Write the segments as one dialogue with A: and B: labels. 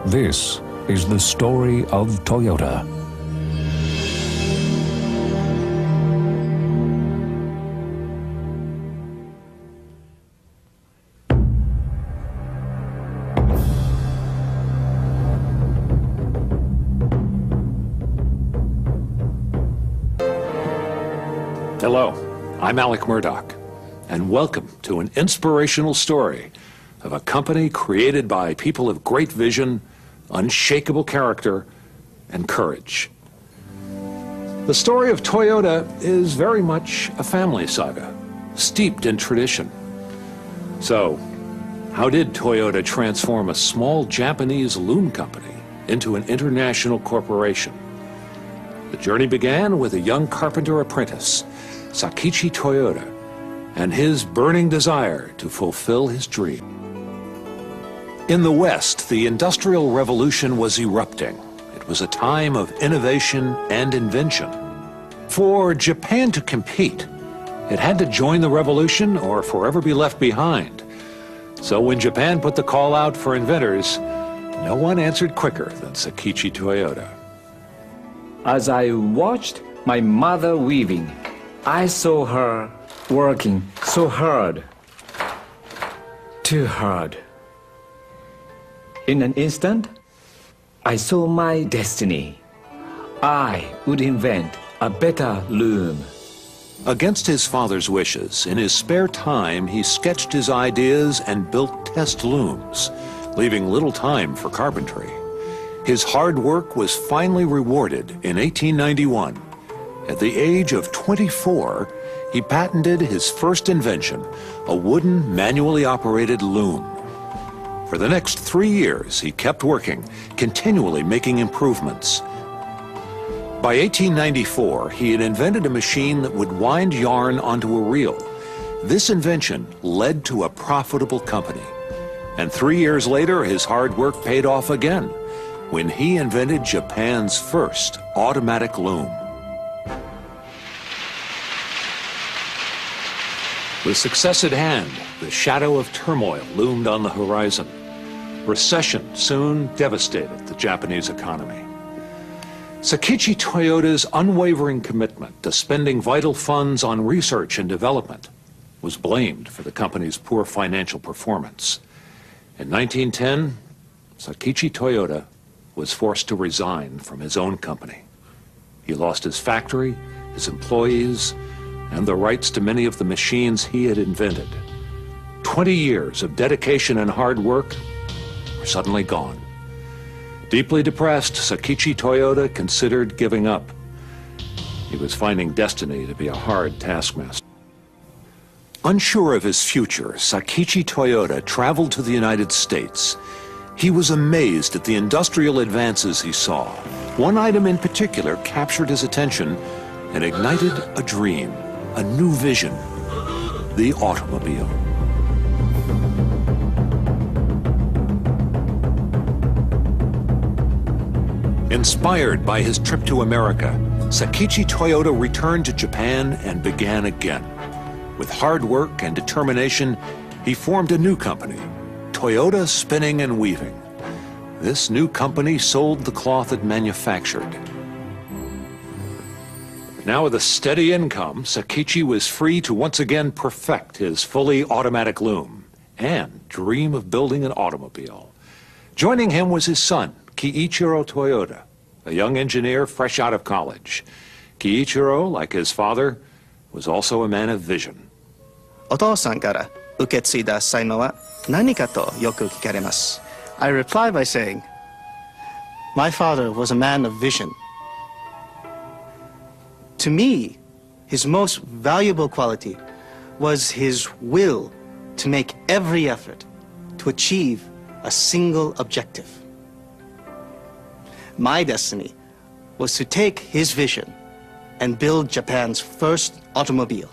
A: This is the story of Toyota.
B: Hello, I'm Alec Murdoch, and welcome to an inspirational story of a company created by people of great vision, unshakable character, and courage. The story of Toyota is very much a family saga, steeped in tradition. So, how did Toyota transform a small Japanese loom company into an international corporation? The journey began with a young carpenter apprentice, Sakichi Toyoda, and his burning desire to fulfill his dream. In the West, the Industrial Revolution was erupting. It was a time of innovation and invention. For Japan to compete, it had to join the revolution or forever be left behind. So when Japan put the call out for inventors, no one answered quicker than Sakichi Toyoda.
C: As I watched my mother weaving, I saw her working so hard, too hard. In an instant, I saw my destiny. I would invent a better loom.
B: Against his father's wishes, in his spare time, he sketched his ideas and built test looms, leaving little time for carpentry. His hard work was finally rewarded in 1891. At the age of 24, he patented his first invention, a wooden, manually operated loom. For the next 3 years, he kept working, continually making improvements. By 1894, he had invented a machine that would wind yarn onto a reel. This invention led to a profitable company. And 3 years later, his hard work paid off again, when he invented Japan's first automatic loom. With success at hand, the shadow of turmoil loomed on the horizon. Recession soon devastated the Japanese economy. Sakichi Toyoda's unwavering commitment to spending vital funds on research and development was blamed for the company's poor financial performance. In 1910, Sakichi Toyoda was forced to resign from his own company. He lost his factory, his employees, and the rights to many of the machines he had invented. 20 years of dedication and hard work were suddenly gone. Deeply depressed, Sakichi Toyoda considered giving up. He was finding destiny to be a hard taskmaster. Unsure of his future, Sakichi Toyoda traveled to the United States. He was amazed at the industrial advances he saw. One item in particular captured his attention and ignited a dream, a new vision: the automobile. Inspired by his trip to America, Sakichi Toyoda returned to Japan and began again. With hard work and determination, he formed a new company, Toyota Spinning and Weaving. This new company sold the cloth it manufactured. Now with a steady income, Sakichi was free to once again perfect his fully automatic loom and dream of building an automobile. Joining him was his son, Kiichiro Toyoda, a young engineer fresh out of college. Kiichiro, like his father, was also a man of vision.
D: お父さんから受け継いだ才能は何かとよく聞かれます。I reply by saying, my father was a man of vision. To me, his most valuable quality was his will to make every effort to achieve a single objective. My destiny was to take his vision and build Japan's first automobile.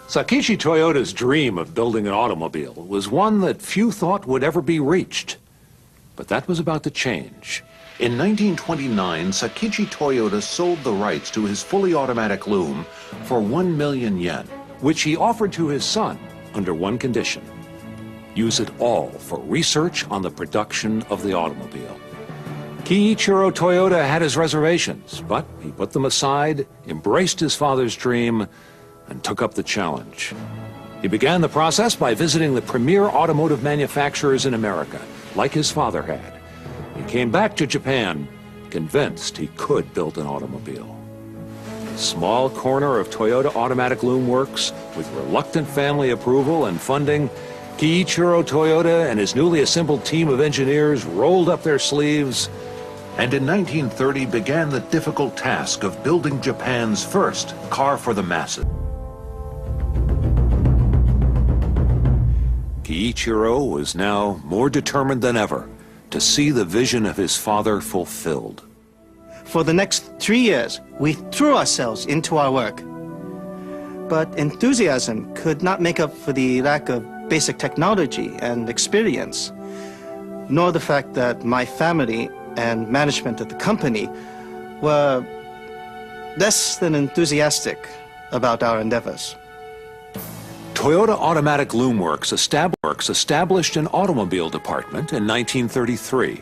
B: Sakichi Toyoda's dream of building an automobile was one that few thought would ever be reached. But that was about to change. In 1929, Sakichi Toyoda sold the rights to his fully automatic loom for 1 million yen, which he offered to his son under one condition: use it all for research on the production of the automobile. Kiichiro Toyoda had his reservations, but he put them aside, embraced his father's dream, and took up the challenge. He began the process by visiting the premier automotive manufacturers in America, like his father had. He came back to Japan, convinced he could build an automobile. A small corner of Toyota Automatic Loom Works, with reluctant family approval and funding, Kiichiro Toyoda and his newly assembled team of engineers rolled up their sleeves and in 1930 began the difficult task of building Japan's first car for the masses. Kiichiro was now more determined than ever to see the vision of his father fulfilled.
D: For the next 3 years, we threw ourselves into our work. But enthusiasm could not make up for the lack of basic technology and experience, nor the fact that my family and management of the company were less than enthusiastic about our endeavors.
B: Toyota Automatic Loom Works established an automobile department in 1933.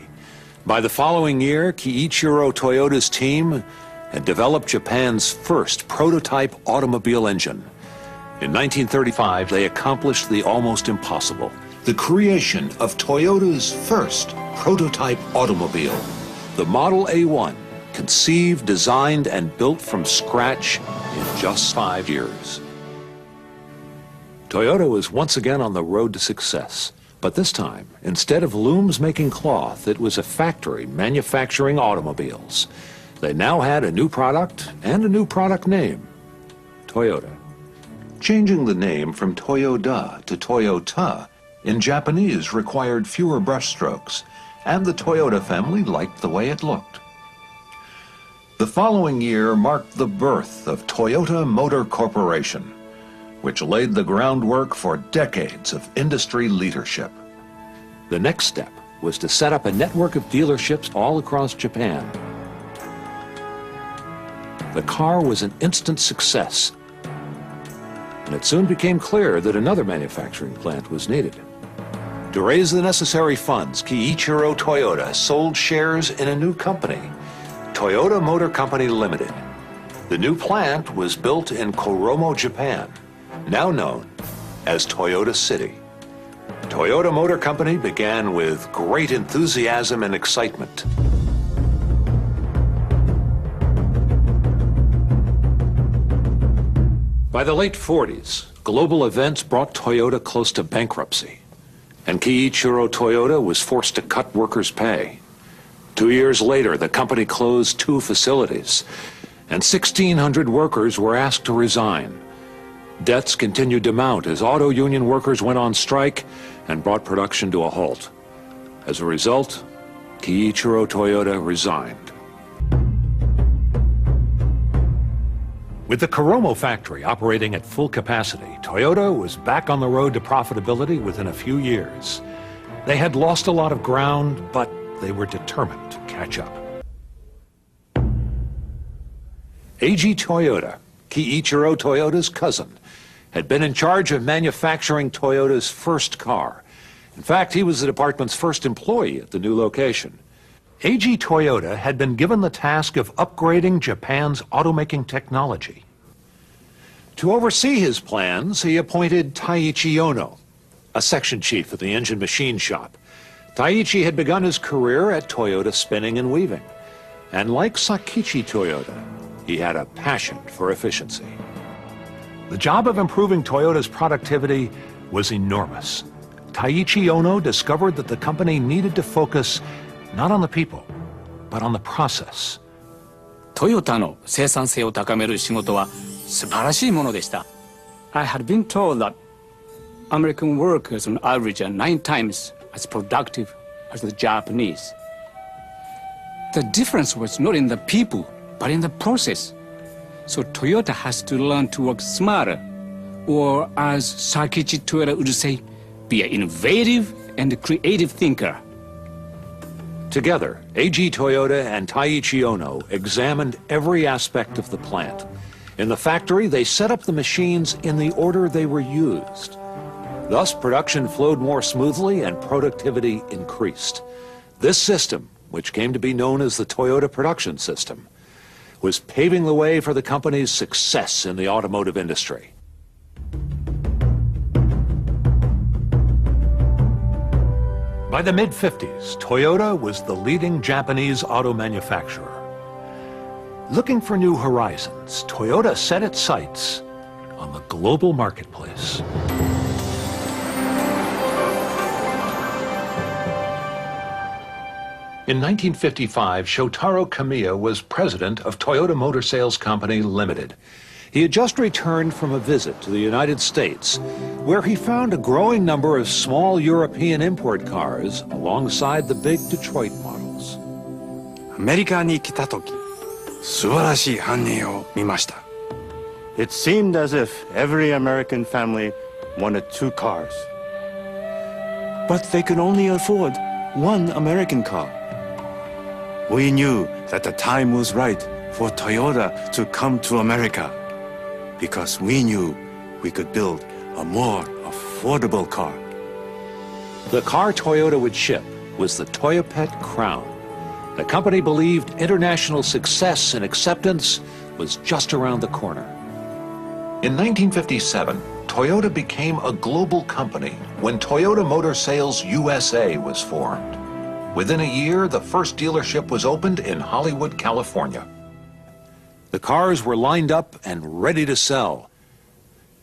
B: By the following year, Kiichiro Toyoda's team had developed Japan's first prototype automobile engine. In 1935, they accomplished the almost impossible, the creation of Toyota's first prototype automobile, the Model A1, conceived, designed, and built from scratch in just 5 years. Toyota was once again on the road to success, but this time, instead of looms making cloth, it was a factory manufacturing automobiles. They now had a new product and a new product name, Toyota. Changing the name from Toyoda to Toyota in Japanese required fewer brushstrokes, and the Toyota family liked the way it looked. The following year marked the birth of Toyota Motor Corporation, which laid the groundwork for decades of industry leadership. The next step was to set up a network of dealerships all across Japan. The car was an instant success, and it soon became clear that another manufacturing plant was needed. To raise the necessary funds, Kiichiro Toyoda sold shares in a new company, Toyota Motor Company Limited. The new plant was built in Koromo, Japan, now known as Toyota City. Toyota Motor Company began with great enthusiasm and excitement. By the late 40s, global events brought Toyota close to bankruptcy, and Kiichiro Toyoda was forced to cut workers' pay. 2 years later, the company closed 2 facilities, and 1,600 workers were asked to resign. Deaths continued to mount as auto union workers went on strike and brought production to a halt. As a result, Kiichiro Toyoda resigned. With the Koromo factory operating at full capacity, Toyota was back on the road to profitability within a few years. They had lost a lot of ground, but they were determined to catch up. Eiji Toyoda, Kiichiro Toyoda's cousin, had been in charge of manufacturing Toyota's first car. In fact, he was the department's first employee at the new location. Eiji Toyoda had been given the task of upgrading Japan's automaking technology. To oversee his plans, he appointed Taiichi Ono, a section chief at the engine machine shop. Taiichi had begun his career at Toyota Spinning and Weaving, and like Sakichi Toyoda, he had a passion for efficiency. The job of improving Toyota's productivity was enormous. Taiichi Ono discovered that the company needed to focus not on the people, but on the process.
E: トヨタの生産性を高める仕事は素晴らしいものでした。I had been told that American workers on average are 9 times as productive as the Japanese. The difference was not in the people, but in the process. So Toyota has to learn to work smarter, or as Sakichi Toyoda would say, be an innovative and creative thinker.
B: Together, Eiji Toyoda and Taiichi Ono examined every aspect of the plant. In the factory, they set up the machines in the order they were used. Thus, production flowed more smoothly and productivity increased. This system, which came to be known as the Toyota Production System, was paving the way for the company's success in the automotive industry. By the mid-50s, Toyota was the leading Japanese auto manufacturer. Looking for new horizons, Toyota set its sights on the global marketplace. In 1955, Shotaro Kamiya was president of Toyota Motor Sales Company Limited. He had just returned from a visit to the United States, where he found a growing number of small European import cars alongside the big Detroit models.
F: アメリカに来た時、素晴らしい繁栄を見ました。
G: It seemed as if every American family wanted 2 cars.
F: But they could only afford 1 American car. We knew that the time was right for Toyota to come to America because we knew we could build a more affordable car.
B: The car Toyota would ship was the Toyopet Crown. The company believed international success and acceptance was just around the corner. In 1957, Toyota became a global company when Toyota Motor Sales USA was formed. Within a year, the first dealership was opened in Hollywood, California. The cars were lined up and ready to sell.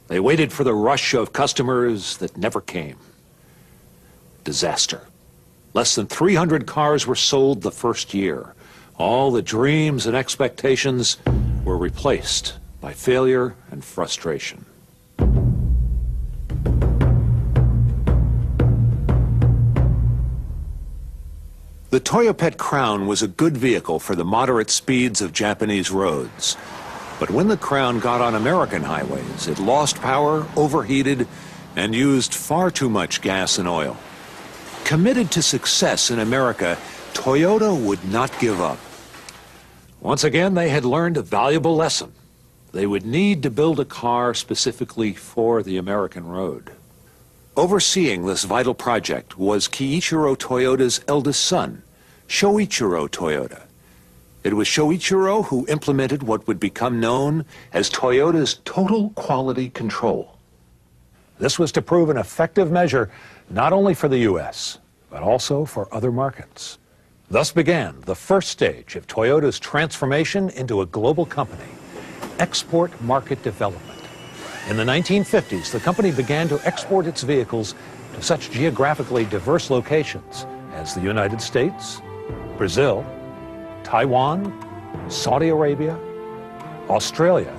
B: They waited for the rush of customers that never came. Disaster. Less than 300 cars were sold the first year. All the dreams and expectations were replaced by failure and frustration. The Toyopet Crown was a good vehicle for the moderate speeds of Japanese roads. But when the Crown got on American highways, it lost power, overheated, and used far too much gas and oil. Committed to success in America, Toyota would not give up. Once again, they had learned a valuable lesson. They would need to build a car specifically for the American road. Overseeing this vital project was Kiichiro Toyota's eldest son, Shoichiro Toyota. It was Shoichiro who implemented what would become known as Toyota's total quality control. This was to prove an effective measure not only for the U.S., but also for other markets. Thus began the first stage of Toyota's transformation into a global company, export market development. In the 1950s, the company began to export its vehicles to such geographically diverse locations as the United States, Brazil, Taiwan, Saudi Arabia, Australia,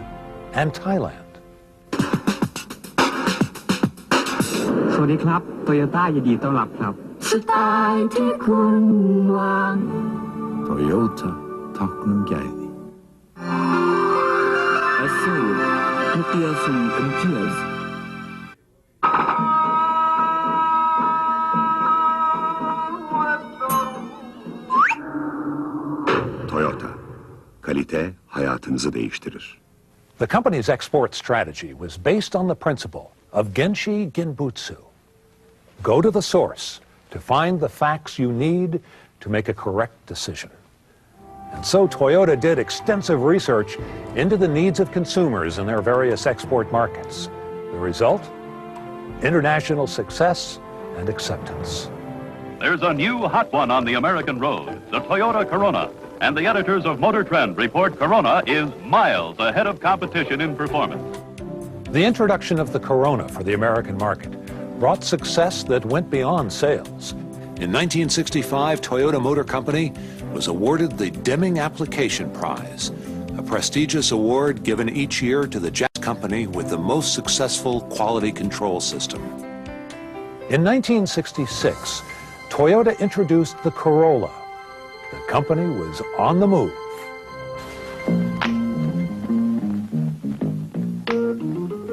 B: and Thailand.
H: สวัสดีครับ Toyota ยินดีต้อนรับครับ สไตล์ที่คุณวาง
F: Toyota taknungaydi.
H: Asıl Mutluyorsun Mutluyoruz
I: Toyota, kalite hayatınızı değiştirir.
B: The company's export strategy was based on the principle of Genshi Genbutsu. Go to the source to find the facts you need to make a correct decision. And so Toyota did extensive research into the needs of consumers in their various export markets. The result? International success and acceptance.
J: There's a new hot one on the American road, the Toyota Corona. And the editors of Motor Trend report Corona is miles ahead of competition in performance.
B: The introduction of the Corona for the American market brought success that went beyond sales. In 1965, Toyota Motor Company was awarded the Deming Application Prize, a prestigious award given each year to the Japanese company with the most successful quality control system. In 1966, Toyota introduced the Corolla. The company was on the move.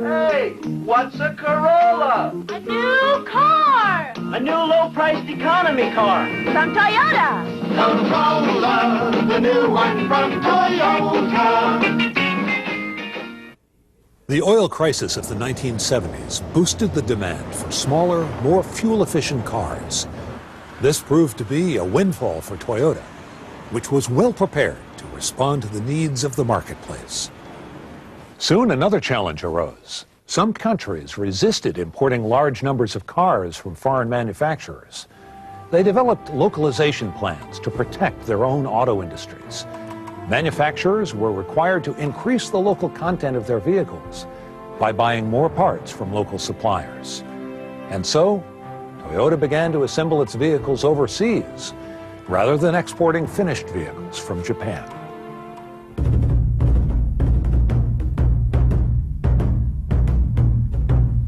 K: Hey, what's a Corolla?
L: A new car!
K: A new low-priced economy car.
L: From Toyota.
K: Corolla, the new one from Toyota.
B: The oil crisis of the 1970s boosted the demand for smaller, more fuel-efficient cars. This proved to be a windfall for Toyota, which was well prepared to respond to the needs of the marketplace. Soon another challenge arose. Some countries resisted importing large numbers of cars from foreign manufacturers. They developed localization plans to protect their own auto industries. Manufacturers were required to increase the local content of their vehicles by buying more parts from local suppliers. And so, Toyota began to assemble its vehicles overseas rather than exporting finished vehicles from Japan.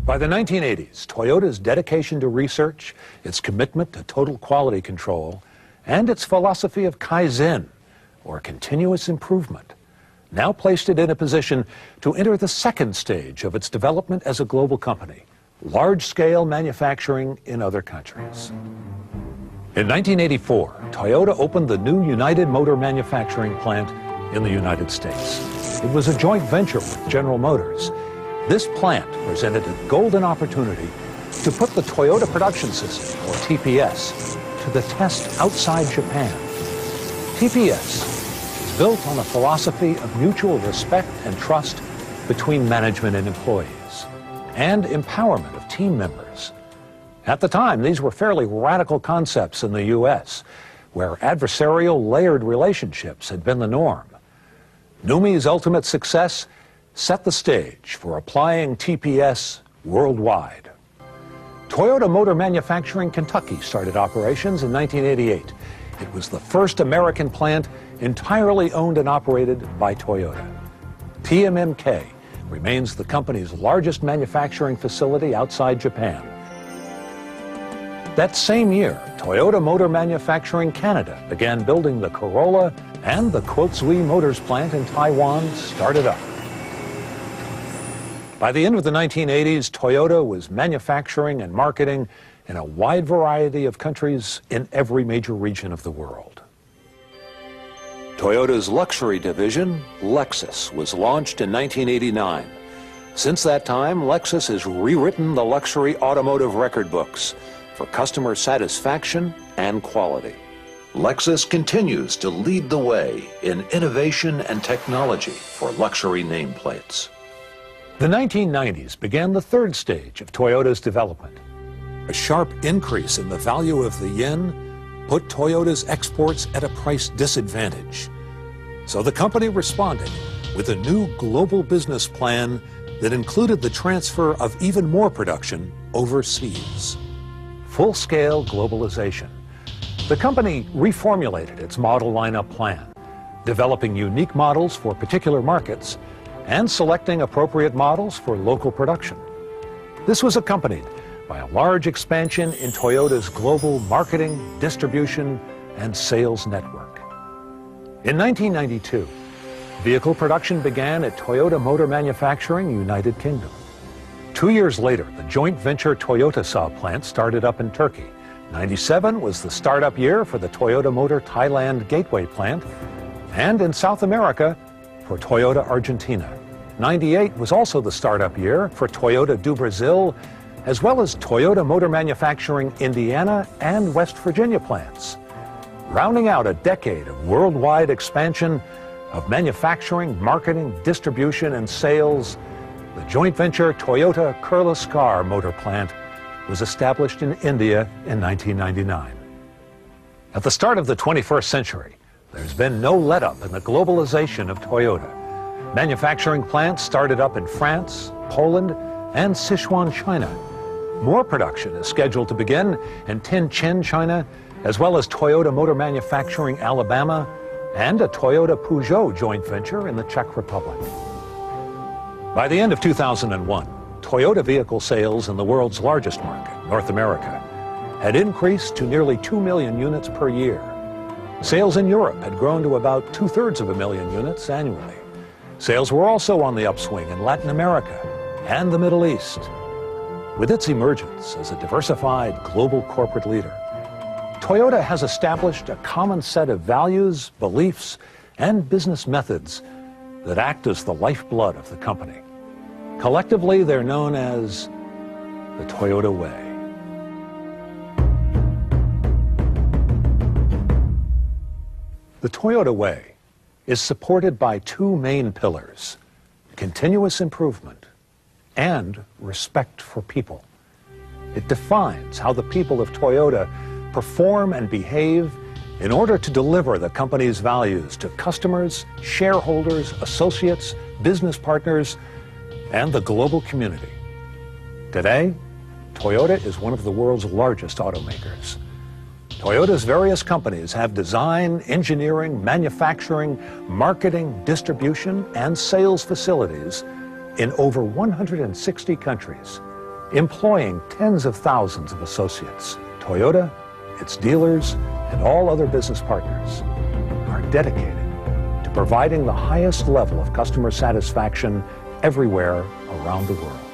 B: By the 1980s, Toyota's dedication to research, its commitment to total quality control, and its philosophy of Kaizen, or continuous improvement, now placed it in a position to enter the second stage of its development as a global company, large-scale manufacturing in other countries. In 1984, Toyota opened the new United Motor Manufacturing plant in the United States. It was a joint venture with General Motors. This plant presented a golden opportunity to put the Toyota Production System, or TPS, to the test outside Japan. TPS is built on a philosophy of mutual respect and trust between management and employees, and empowerment of team members. At the time, these were fairly radical concepts in the U.S., where adversarial layered relationships had been the norm. Numi's ultimate success set the stage for applying TPS worldwide. Toyota Motor Manufacturing Kentucky started operations in 1988. It was the first American plant entirely owned and operated by Toyota. TMMK remains the company's largest manufacturing facility outside Japan. That same year, Toyota Motor Manufacturing Canada began building the Corolla, and the Quotzui Motors plant in Taiwan started up. By the end of the 1980s, Toyota was manufacturing and marketing in a wide variety of countries in every major region of the world. Toyota's luxury division, Lexus, was launched in 1989. Since that time, Lexus has rewritten the luxury automotive record books for customer satisfaction and quality. Lexus continues to lead the way in innovation and technology for luxury nameplates. The 1990s began the third stage of Toyota's development. A sharp increase in the value of the yen put Toyota's exports at a price disadvantage. So the company responded with a new global business plan that included the transfer of even more production overseas. Full-scale globalization. The company reformulated its model lineup plan, developing unique models for particular markets and selecting appropriate models for local production. This was accompanied by a large expansion in Toyota's global marketing, distribution, and sales network. In 1992, vehicle production began at Toyota Motor Manufacturing, United Kingdom. 2 years later, the joint venture Toyota Saab plant started up in Turkey. 97 was the startup year for the Toyota Motor Thailand Gateway plant, and in South America, for Toyota Argentina. 98 was also the startup year for Toyota do Brasil, as well as Toyota Motor Manufacturing Indiana and West Virginia plants. Rounding out a decade of worldwide expansion of manufacturing, marketing, distribution, and sales, the joint venture Toyota Kirloskar motor plant was established in India in 1999. At the start of the 21st century, there's been no let-up in the globalization of Toyota. Manufacturing plants started up in France, Poland, and Sichuan, China. More production is scheduled to begin in Tianjin, China, as well as Toyota Motor Manufacturing Alabama and a Toyota Peugeot joint venture in the Czech Republic. By the end of 2001, Toyota vehicle sales in the world's largest market, North America, had increased to nearly 2 million units per year. Sales in Europe had grown to about 2/3 of a million units annually. Sales were also on the upswing in Latin America and the Middle East. With its emergence as a diversified global corporate leader, Toyota has established a common set of values, beliefs, and business methods that act as the lifeblood of the company. Collectively, they're known as the Toyota Way. The Toyota Way is supported by two main pillars: continuous improvement and respect for people. It defines how the people of Toyota perform and behave in order to deliver the company's values to customers, shareholders, associates, business partners, and the global community. Today, Toyota is one of the world's largest automakers. Toyota's various companies have design, engineering, manufacturing, marketing, distribution, and sales facilities in over 160 countries, employing tens of thousands of associates. Toyota, its dealers, and all other business partners are dedicated to providing the highest level of customer satisfaction everywhere around the world.